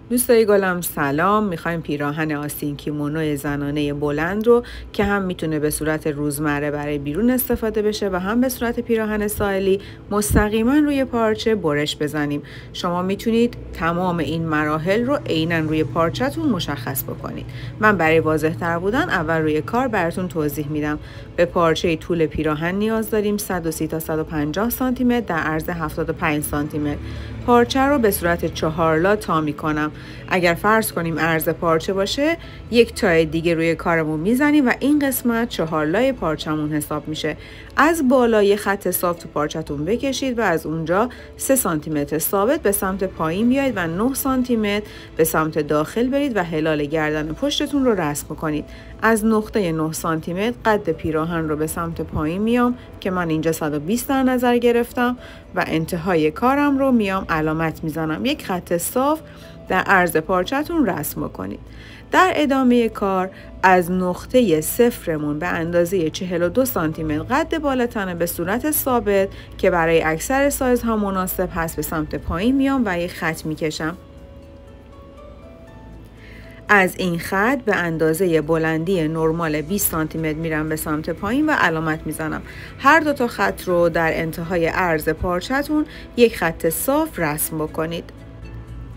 دوستای گلم سلام. میخوایم پیراهن آستین کیمونو زنانه بلند رو که هم میتونه به صورت روزمره برای بیرون استفاده بشه و هم به صورت پیراهن ساحلی مستقیما روی پارچه برش بزنیم. شما میتونید تمام این مراحل رو عیناً روی پارچه‌تون مشخص بکنید. من برای واضح تر بودن اول روی کار براتون توضیح میدم. به پارچه طول پیراهن نیاز داریم 130 تا 150 سانتی متر در عرض 75 سانتی متر. پارچه رو به صورت 4 لا تا میکنم. اگر فرض کنیم عرض پارچه باشه، یک تای دیگه روی کارمون میزنیم و این قسمت 4 لای پارچمون حساب میشه. از بالای خط صاف تو پارچتون بکشید و از اونجا 3 سانتی متر ثابت به سمت پایین بیاید و 9 سانتی متر به سمت داخل برید و هلال گردن پشتتون رو رسم کنید. از نقطه 9 سانتی متر قد پیراهن رو به سمت پایین میام که من اینجا 120 در نظر گرفتم و انتهای کارم رو میام علامت میزنم. یک خط صاف در عرض پارچتون رسم کنید. در ادامه کار از نقطه صفرمون به اندازه 42 سانتی متر قد بالاتنه به صورت ثابت که برای اکثر سایزها مناسب هست به سمت پایین میام و یک خط میکشم. از این خط به اندازه بلندی نرمال 20 سانتی متر میرم به سمت پایین و علامت میزنم. هر دو تا خط رو در انتهای عرض پارچتون یک خط صاف رسم بکنید.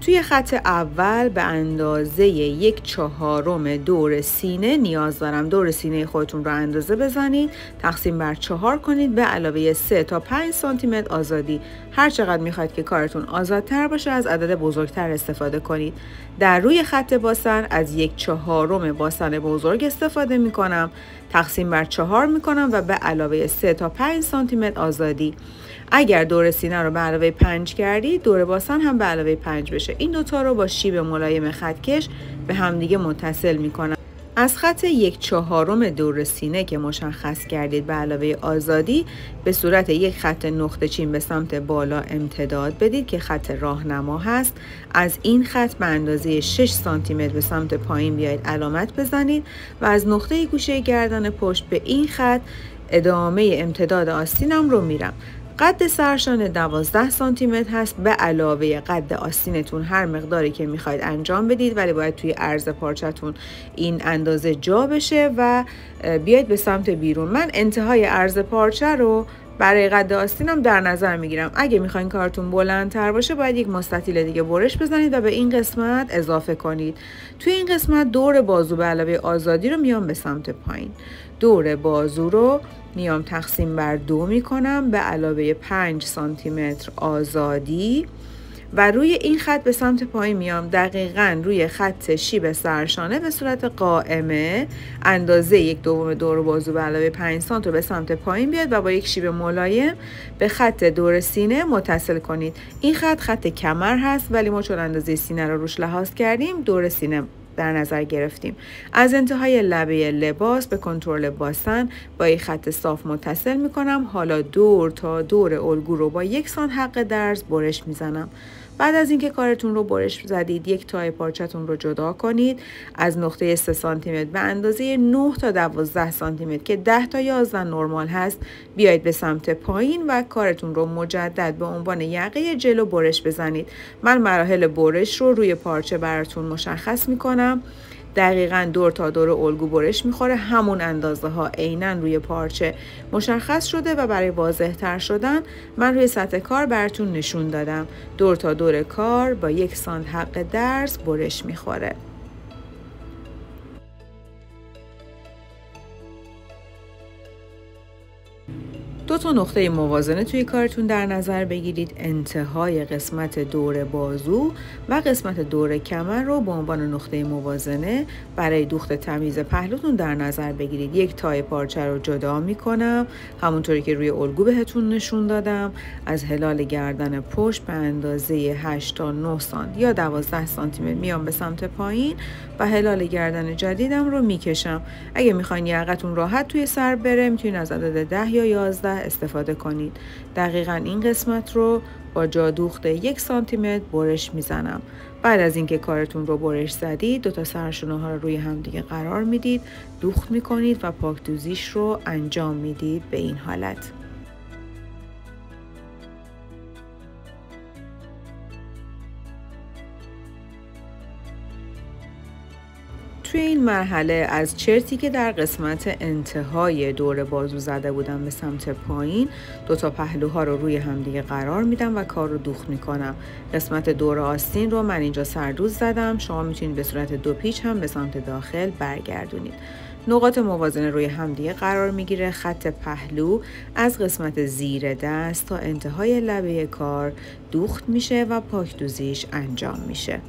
توی خط اول به اندازه 1/4 دور سینه نیاز دارم. دور سینه خودتون رو اندازه بزنید، تقسیم بر 4 کنید، به علاوه 3 تا 5 سانتی متر آزادی. هر چقدر میخواید که کارتون آزادتر باشه از عدد بزرگتر استفاده کنید. در روی خط باسن از 1/4 باسن بزرگ استفاده میکنم، تقسیم بر 4 میکنم و به علاوه 3 تا 5 سانتی متر آزادی. اگر دور سینه رو به علاوه 5 کردید، دور باسن هم به علاوه 5 بشه. این دوتا رو با شیب ملایم خطکش به همدیگه متصل میکنم. از خط 1/4 دور سینه که مشخص کردید به علاوه آزادی به صورت یک خط نقطه چین به سمت بالا امتداد بدید که خط راهنما هست. از این خط به اندازه 6 سانتی متر به سمت پایین بیایید علامت بزنید و از نقطه گوشه گردن پشت به این خط ادامه امتداد آستینم رو میرم. قد سرشانه 12 سانتی متر هست به علاوه قد آستینتون. هر مقداری که میخواید انجام بدید ولی باید توی عرض پارچتون این اندازه جا بشه و بیاید به سمت بیرون. من انتهای عرض پارچه رو برای قد آستینم در نظر میگیرم. اگه میخواین کارتون بلندتر باشه باید یک مستطیل دیگه برش بزنید و به این قسمت اضافه کنید. توی این قسمت دور بازو به علاوه آزادی رو میام به سمت پایین. دور بازو رو میام تقسیم بر 2 میکنم به علاوه 5 سانتی متر آزادی و روی این خط به سمت پایین میام. دقیقاً روی خط شیب سرشانه به صورت قائمه اندازه 1/2 دور بازو به علاوه 5 سانت رو به سمت پایین بیاد و با یک شیب ملایم به خط دور سینه متصل کنید. این خط کمر هست ولی ما چون اندازه سینه رو روش لحاظ کردیم دور سینه در نظر گرفتیم. از انتهای لبه لباس به کنترل باسن با یک خط صاف متصل میکنم. حالا دور تا دور الگو رو با 1 سانت حق درز برش میزنم. بعد از اینکه کارتون رو برش زدید یک تای پارچتون رو جدا کنید. از نقطه 3 سانتی متر به اندازه 9 تا 12 سانتی متر که 10 تا 11 نرمال هست بیایید به سمت پایین و کارتون رو مجدد به عنوان یقه جلو برش بزنید. من مراحل برش رو روی پارچه براتون مشخص میکنم. دقیقاً دور تا دور الگو برش میخوره. همون اندازه ها عیناً روی پارچه مشخص شده و برای واضح تر شدن من روی سطح کار براتون نشون دادم. دور تا دور کار با 1 سانت حق درز برش میخوره. دو تا نقطه موازنه توی کارتون در نظر بگیرید. انتهای قسمت دور بازو و قسمت دور کمر رو به عنوان نقطه موازنه برای دوخت تمیز پهلوتون در نظر بگیرید. یک تای پارچه رو جدا میکنم همونطوری که روی الگو بهتون نشون دادم. از هلال گردن پشت به اندازه 8 تا 9 سانت یا 12 سانتی متر میام به سمت پایین و هلال گردن جدیدم رو میکشم. اگه میخواین یقتون راحت توی سر بره میتونین از عدد 10 یا 11 استفاده کنید. دقیقاً این قسمت رو با جا دوخت 1 سانتی متر برش میزنم. بعد از اینکه کارتون رو برش زدید 2 تا سرشونه ها رو روی هم دیگه قرار میدید، دوخت میکنید و پاکدوزیش رو انجام میدید به این حالت. توی این مرحله از چرتی که در قسمت انتهای دور بازو زده بودم به سمت پایین، 2 تا پهلوها رو روی همدیگه قرار میدم و کار رو دوخت میکنم. قسمت دور آستین رو من اینجا سردوز زدم، شما میتونید به صورت 2 پیچ هم به سمت داخل برگردونید. نقاط موازنه روی همدیگه قرار میگیره. خط پهلو از قسمت زیر دست تا انتهای لبه کار دوخت میشه و پاکدوزیش انجام میشه.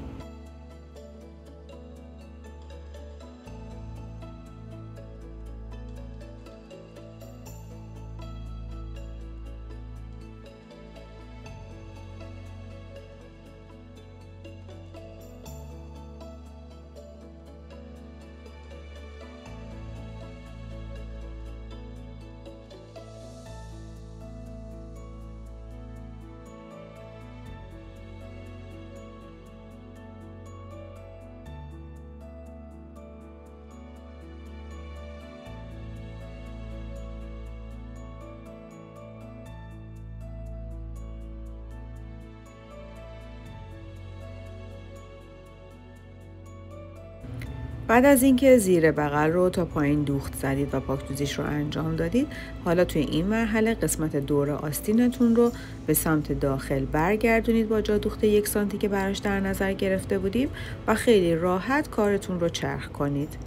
بعد از اینکه زیر بغل رو تا پایین دوخت زدید و پاکدوزیش رو انجام دادید، حالا توی این مرحله قسمت دور آستینتون رو به سمت داخل برگردونید با جا دوخت 1 سانتی که براش در نظر گرفته بودیم و خیلی راحت کارتون رو چرخ کنید.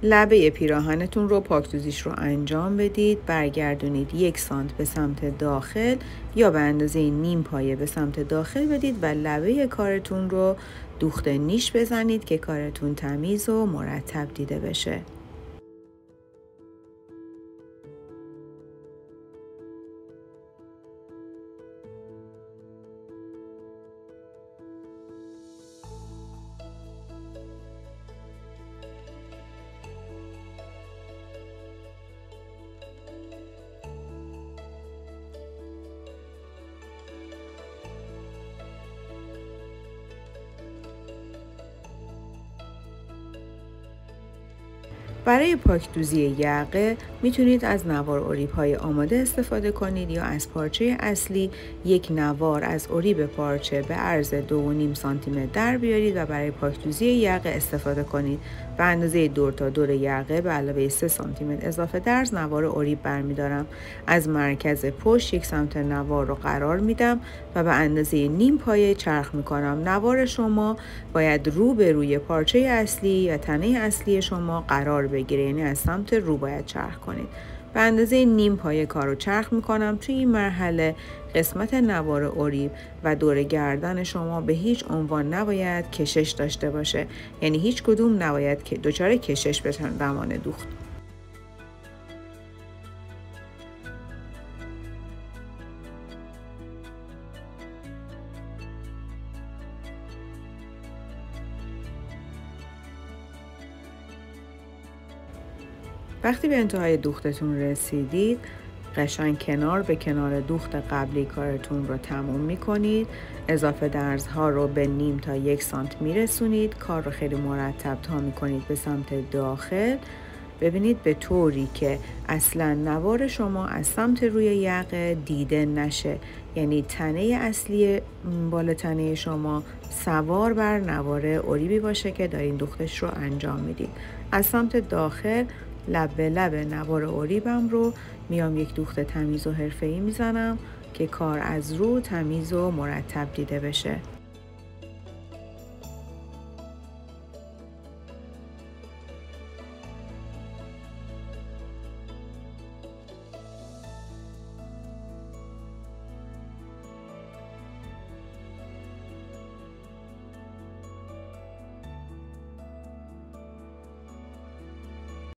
لبه پیراهنتون رو پاکدوزیش رو انجام بدید، برگردونید 1 سانت به سمت داخل یا به اندازه نیم پایه به سمت داخل بدید و لبه کارتون رو دوخت نیش بزنید که کارتون تمیز و مرتب دیده بشه. برای پاکدوزی یقه میتونید از نوار اریب‌های آماده استفاده کنید یا از پارچه اصلی 1 نوار از اریب پارچه به عرض 2.5 سانتی متر در بیارید و برای پاکدوزی یقه استفاده کنید. به اندازه دور تا دور یقه به علاوه 3 سانتی متر اضافه درز نوار اریب برمیدارم. از مرکز پشت 1 سمت نوار رو قرار میدم و به اندازه نیم پایه چرخ میکنم. نوار شما باید رو به روی پارچه اصلی یا تنه اصلی شما قرار بگیره، یعنی از سمت رو باید چرخ کنید. به اندازه نیم پایه کار رو چرخ میکنم. توی این مرحله قسمت نوار اریب و دور گردن شما به هیچ عنوان نباید کشش داشته باشه، یعنی هیچ کدوم نباید که دچار کشش بشن زمان دوخت. وقتی به انتهای دوختتون رسیدید، قشنگ کنار به کنار دوخت قبلی کارتون رو تموم میکنید. اضافه درزها رو به نیم تا 1 سانت میرسونید. کار رو خیلی مرتب تا میکنید به سمت داخل. ببینید به طوری که اصلا نوار شما از سمت روی یقه دیده نشه، یعنی تنه اصلی بالا تنه شما سوار بر نوار اریبی باشه که دارین دوختش رو انجام میدید. از سمت داخل لب به لب نوار اریبم رو میام 1 دوخت تمیز و حرفه‌ای میزنم که کار از رو تمیز و مرتب دیده بشه.